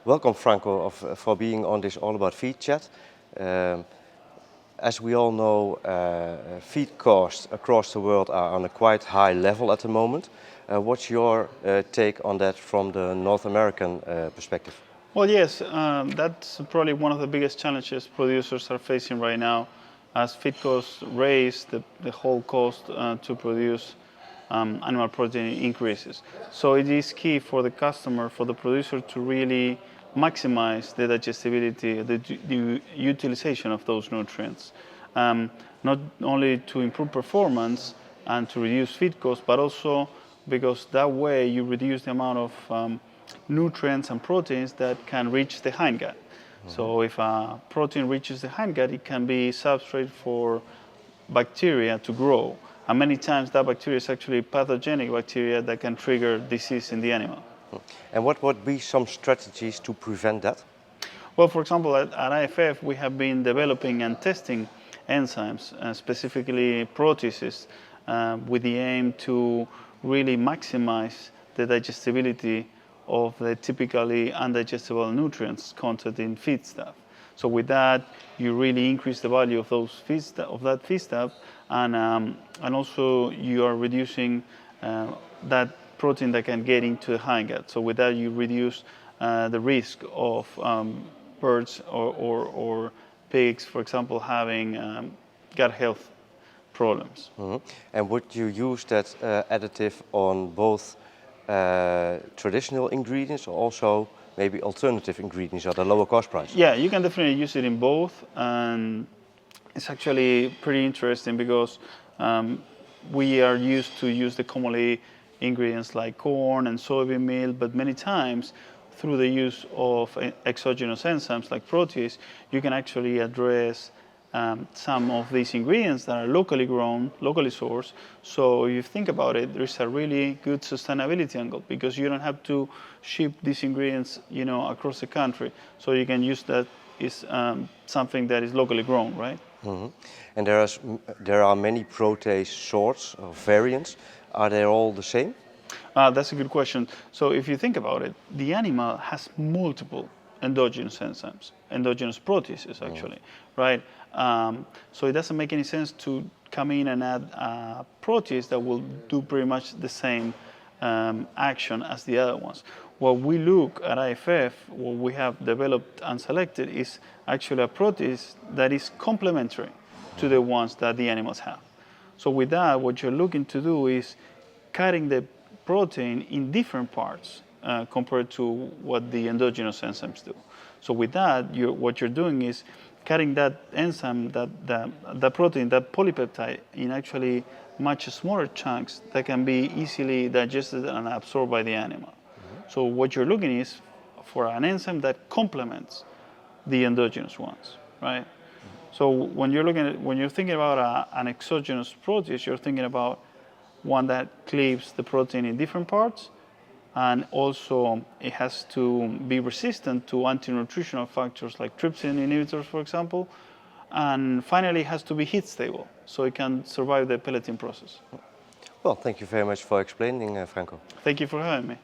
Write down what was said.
Welcome, Franco, for being on this All About Feed chat. As we all know, feed costs across the world are on a quite high level at the moment. What's your take on that from the North American perspective? Well, yes, that's probably one of the biggest challenges producers are facing right now. As feed costs raise, the whole cost to produce animal protein increases. So it is key for the customer, for the producer to really maximize the digestibility, the utilization of those nutrients. Not only to improve performance and to reduce feed costs, but also because that way you reduce the amount of nutrients and proteins that can reach the hindgut. So if a protein reaches the hindgut, it can be substrate for bacteria to grow. And many times that bacteria is actually pathogenic bacteria that can trigger disease in the animal. And what would be some strategies to prevent that? Well, for example, at IFF, we have been developing and testing enzymes, specifically proteases, with the aim to really maximize the digestibility of the typically undigestible nutrients content in feedstuff. So with that, you really increase the value of those that feedstuff, and also you are reducing that protein that can get into the hindgut. So with that, you reduce the risk of birds or pigs, for example, having gut health problems. And would you use that additive on both traditional ingredients or also maybe alternative ingredients at a lower cost price? Yeah, you can definitely use it in both, and it's actually pretty interesting because we are used to use the commonly ingredients like corn and soybean meal, but many times through the use of exogenous enzymes like protease, you can actually address some of these ingredients that are locally grown, locally sourced. So if you think about it, there's a really good sustainability angle because you don't have to ship these ingredients, across the country. So you can use that is something that is locally grown, right? And there are many protease sorts or variants. Are they all the same? That's a good question. So if you think about it, the animal has multiple endogenous enzymes, endogenous proteases actually, right? So it doesn't make any sense to come in and add a protease that will do pretty much the same action as the other ones. What we look at IFF, what we have developed and selected is actually a protease that is complementary to the ones that the animals have. So with that, what you're looking to do is cutting the protein in different parts compared to what the endogenous enzymes do. So with that, what you're doing is cutting that enzyme, that protein, that polypeptide, in actually much smaller chunks that can be easily digested and absorbed by the animal. So what you're looking is for an enzyme that complements the endogenous ones, right? So when you're thinking about an exogenous protease, you're thinking about one that cleaves the protein in different parts, and also it has to be resistant to anti-nutritional factors like trypsin inhibitors, for example, and finally it has to be heat stable, so it can survive the pelleting process. Well, thank you very much for explaining, Franco. Thank you for having me.